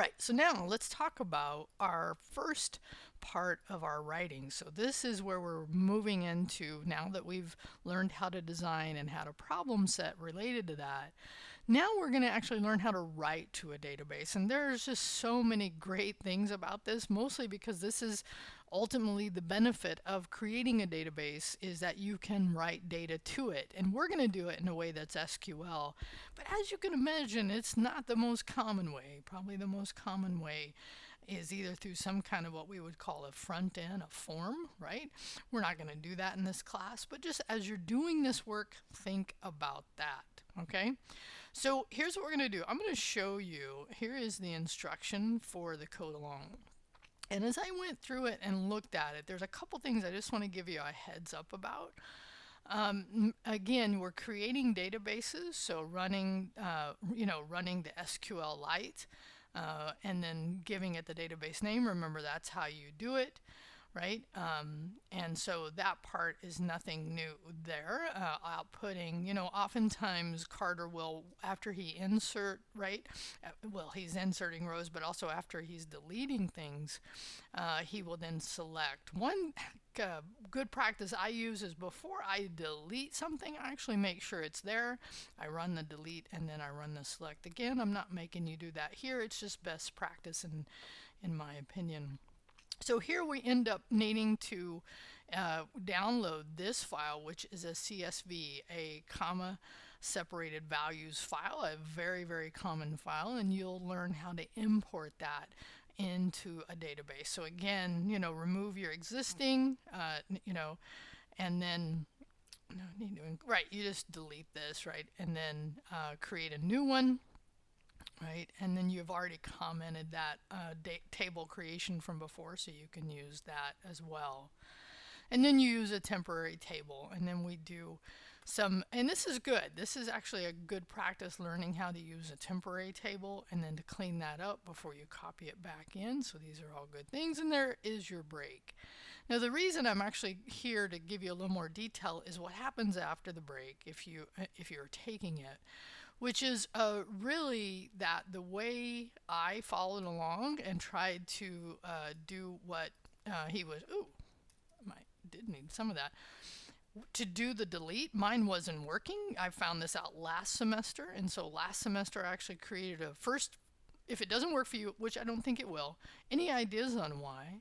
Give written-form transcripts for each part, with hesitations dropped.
right, so now let's talk about our first part of our writing. So this is where we're moving into, now that we've learned how to design and how to problem set related to that. Now we're going to actually learn how to write to a database. And there's just so many great things about this, mostly because this is ultimately the benefit of creating a database is that you can write data to it. And we're going to do it in a way that's SQL. But as you can imagine, it's not the most common way. Probably the most common way is either through some kind of what we would call a front end, a form, right? We're not going to do that in this class, but just as you're doing this work, think about that, okay? So here's what we're going to do. I'm going to show you, here is the instruction for the code along. And as I went through it and looked at it, there's a couple things I just want to give you a heads up about. Again, we're creating databases, so running, running the SQLite, and then giving it the database name. Remember, that's how you do it, right? And so that part is nothing new there. Outputting, oftentimes Carter will, after he insert, right? Well, he's inserting rows, but also after he's deleting things, he will then select. One good practice I use is before I delete something, I actually make sure it's there. I run the delete and then I run the select. Again, I'm not making you do that here. It's just best practice in my opinion. So here we end up needing to download this file, which is a CSV, a comma separated values file, a very, very common file, and you'll learn how to import that into a database. So again, remove your existing, and then right, you just delete this, right, and then create a new one. Right, and then you've already commented that table creation from before, so you can use that as well. And then you use a temporary table, and then we do some, and this is good. This is actually a good practice, learning how to use a temporary table and then to clean that up before you copy it back in. So these are all good things, and there is your break. Now the reason I'm actually here to give you a little more detail is what happens after the break if you're taking it, which is really that the way I followed along and tried to do what he was. Ooh, I did need some of that. To do the delete, mine wasn't working. I found this out last semester, and so last semester I actually created a first. If it doesn't work for you, which I don't think it will, any ideas on why?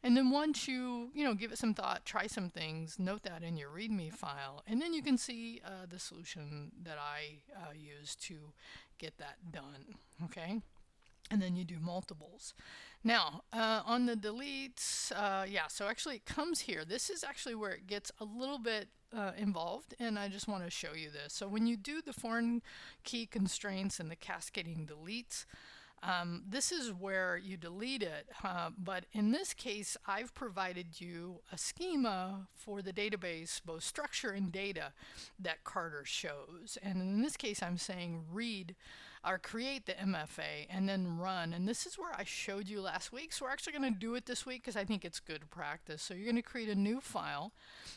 And then once you give it some thought, try some things, note that in your README file, and then you can see the solution that I use to get that done. Okay. And then you do multiples. Now, on the deletes, yeah, so actually it comes here. This is actually where it gets a little bit involved, and I just want to show you this. So when you do the foreign key constraints and the cascading deletes, this is where you delete it, but in this case I've provided you a schema for the database, both structure and data, that Carter shows. And in this case I'm saying read or create the MFA and then run, and this is where I showed you last week, so we're actually going to do it this week because I think it's good practice. So you're going to create a new file,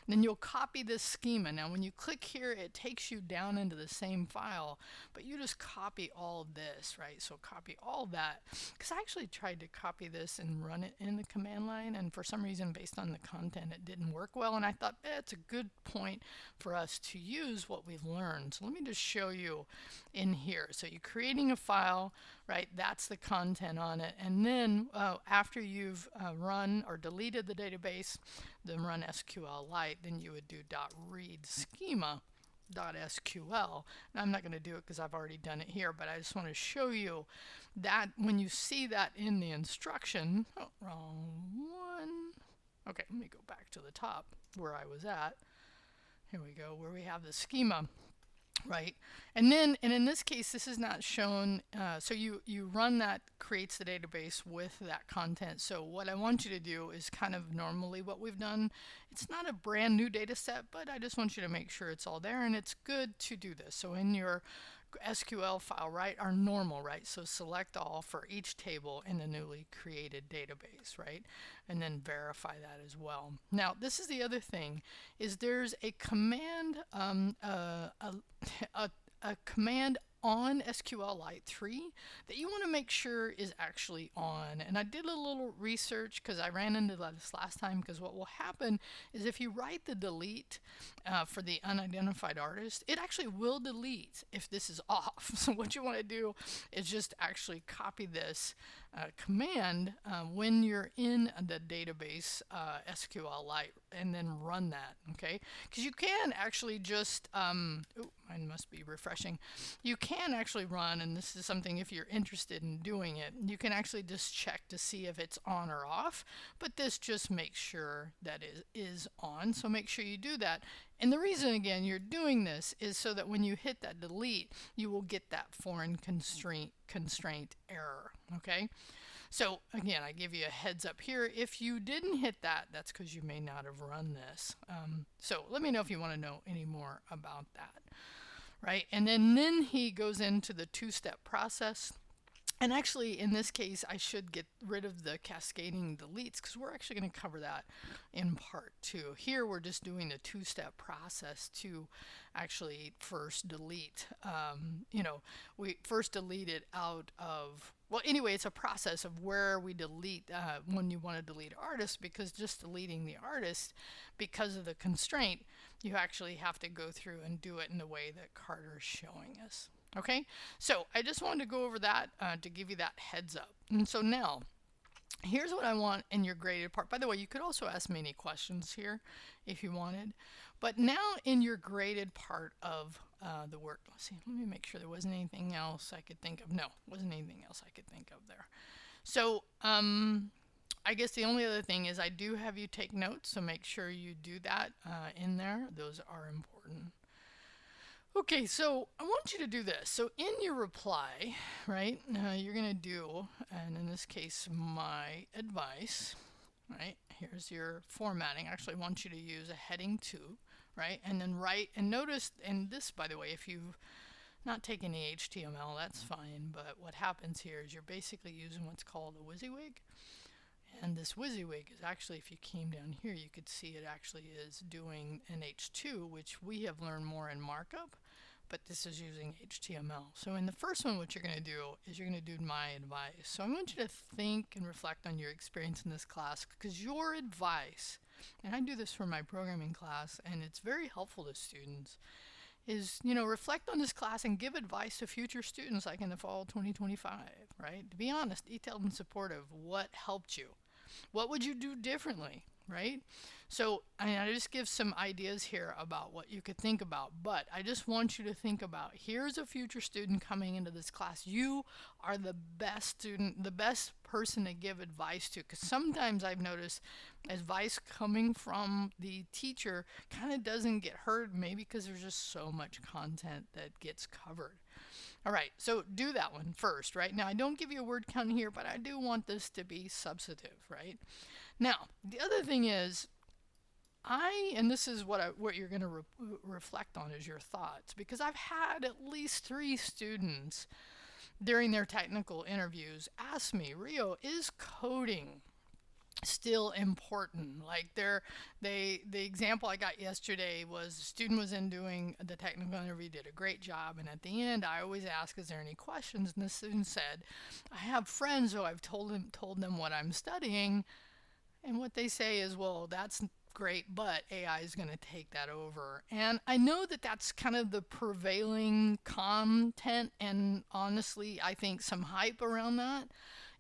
then you'll copy this schema. Now when you click here it takes you down into the same file, but you just copy all of this, right? So copy all that, because I actually tried to copy this and run it in the command line, and for some reason based on the content it didn't work well, and I thought it's a good point for us to use what we've learned. So let me just show you in here. So you're creating a file, right? That's the content on it, and then after you've run or deleted the database, then run SQLite, then you would do .read schema .sql. Now I'm not going to do it because I've already done it here, but I just want to show you that when you see that in the instruction, oh, wrong one. Okay, let me go back to the top where I was at. Here we go, where we have the schema. Right, and in this case this is not shown, so you run that, creates the database with that content. So what I want you to do is kind of normally what we've done. It's not a brand new data set, but I just want you to make sure it's all there, and it's good to do this. So in your SQL file, right, our normal, right, so select all for each table in the newly created database, right, and then verify that as well. Now this is the other thing, is there's a command a command on SQLite 3 that you want to make sure is actually on. And I did a little research because I ran into this last time, because what will happen is if you write the delete for the unidentified artist, it actually will delete if this is off. So what you want to do is just actually copy this command when you're in the database SQLite, and then run that, okay? Because you can actually just, oh, mine must be refreshing. You can actually run, and this is something if you're interested in doing it, you can actually just check to see if it's on or off, but this just makes sure that it is on, so make sure you do that. And the reason, again, you're doing this is so that when you hit that delete, you will get that foreign constraint error, okay? So again, I give you a heads up here. If you didn't hit that, that's because you may not have run this. So let me know if you want to know any more about that, right? And then he goes into the two-step process. And actually, in this case, I should get rid of the cascading deletes, because we're actually going to cover that in part 2. Here, we're just doing the two-step process to actually first delete. We first delete it out of, well, anyway, it's a process of where we delete when you want to delete artists, because just deleting the artist, because of the constraint, you actually have to go through and do it in the way that Carter's showing us. Okay, so I just wanted to go over that to give you that heads up. And so now, here's what I want in your graded part. By the way, you could also ask me any questions here if you wanted. But now in your graded part of the work, let's see, let me make sure there wasn't anything else I could think of. No, wasn't anything else I could think of there. So I guess the only other thing is I do have you take notes, so make sure you do that in there. Those are important. Okay, so I want you to do this. So in your reply, right, you're going to do, and in this case, my advice, right, here's your formatting. Actually, I want you to use a heading 2, right, and then write, and notice, and this, by the way, if you've not taken any HTML, that's fine, but what happens here is you're basically using what's called a WYSIWYG. And this WYSIWYG is actually, if you came down here, you could see it actually is doing an H2, which we have learned more in markup, but this is using HTML. So in the first one, what you're going to do is you're going to do my advice. So I want you to think and reflect on your experience in this class, because your advice, and I do this for my programming class, and it's very helpful to students, is, reflect on this class and give advice to future students like in the fall 2025, right? To be honest, detailed and supportive, what helped you? What would you do differently, right? So I just give some ideas here about what you could think about, but I just want you to think about, here's a future student coming into this class. You are the best student, the best person to give advice to, because sometimes I've noticed advice coming from the teacher kind of doesn't get heard, maybe because there's just so much content that gets covered. All right, so do that one first, right? Now, I don't give you a word count here, but I do want this to be substantive, right? Now, the other thing is, and this is what you're going to reflect on is your thoughts, because I've had at least 3 students during their technical interviews ask me, Rio, is coding still important? Like the example I got yesterday was a student was in doing the technical interview, did a great job, and at the end I always ask, is there any questions? And the student said, I have friends who I've told them what I'm studying, and what they say is, well, that's great, but AI is going to take that over. And I know that that's kind of the prevailing content, and honestly I think some hype around that.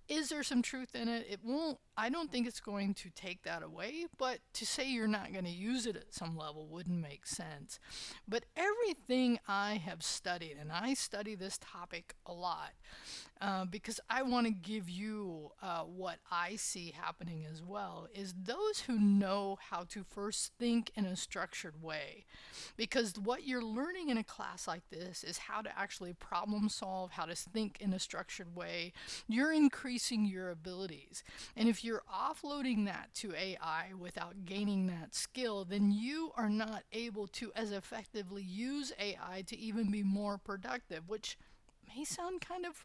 Is there some truth in it? It won't, I don't think it's going to take that away, but to say you're not going to use it at some level wouldn't make sense. But everything I have studied, and I study this topic a lot, because I want to give you what I see happening as well, is those who know how to first think in a structured way. Because what you're learning in a class like this is how to actually problem solve, how to think in a structured way. You're increasing your abilities. And if you're offloading that to AI without gaining that skill, then you are not able to as effectively use AI to even be more productive, which may sound kind of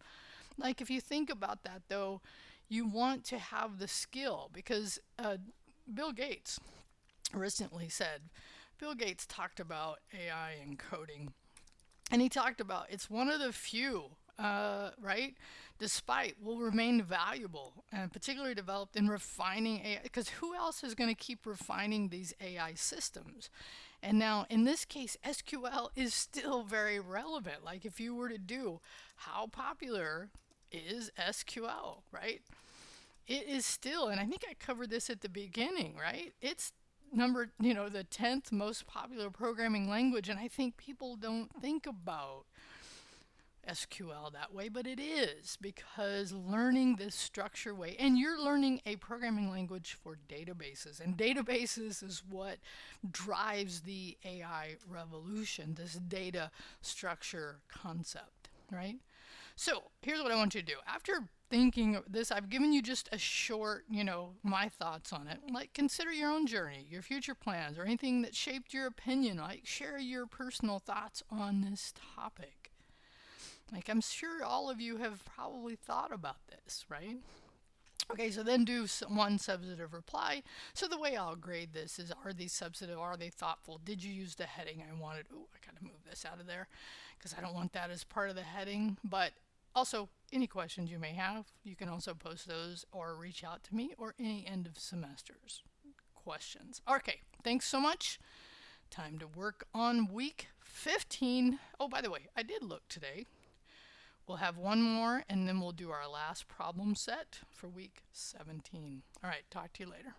like, if you think about that though, you want to have the skill, because Bill Gates recently said, Bill Gates talked about AI and coding, And he talked about it's one of the few, right? Despite will remain valuable and particularly developed in refining AI. Because who else is going to keep refining these AI systems? And now, in this case, SQL is still very relevant. Like, if you were to do how popular is SQL, right? It is still, and I think I covered this at the beginning, right? It's number, the 10th most popular programming language. And I think people don't think about SQL that way, but it is because learning this structure way, and you're learning a programming language for databases, and databases is what drives the AI revolution, this data structure concept, right? So here's what I want you to do. After thinking of this, I've given you just a short, my thoughts on it. Like, consider your own journey, your future plans, or anything that shaped your opinion. Like, share your personal thoughts on this topic. Like, I'm sure all of you have probably thought about this, right? Okay, so then do one substantive reply. So the way I'll grade this is, are these substantive, are they thoughtful? Did you use the heading I wanted? Oh, I gotta move this out of there because I don't want that as part of the heading. But also, any questions you may have, you can also post those or reach out to me or any end of semesters questions. Okay, thanks so much. Time to work on week 15. Oh, by the way, I did look today. We'll have one more and then we'll do our last problem set for week 17. All right, talk to you later.